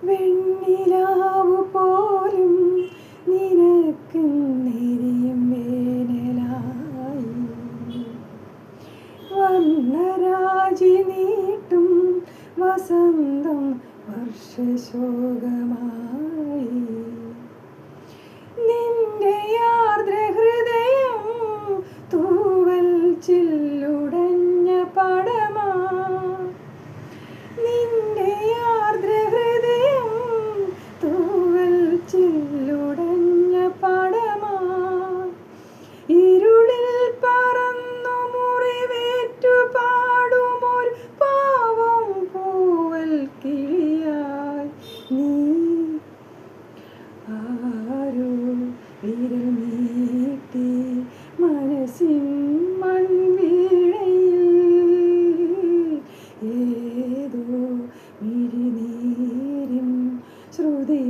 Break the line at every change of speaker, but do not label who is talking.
വെണ്ണിലാവു പോലും നിനക്ക് നെരിയും വേനലായി വർണ്ണരാജി നീട്ടും വസന്തം വർഷശോകമായി നിന്റെ ആർദ്രഹൃദയം തൂവൽ ചില്ലുടഞ്ഞ പടമാ നിന്റെ ആർദ്രഹൃദയം തൂവൽ ചില്ലുടഞ്ഞ പടമാ ഇരുളിൽ പറന്നു മുറിവേറ്റു പാടുമൊരു പാവം പൂവൽ കിളിയായി നീ ആരോ വിരൽ നീട്ടി മനസ്സിൻ മൺവീണയിൽ ഏതോ മിഴിനീരിൻ ശ്രുതി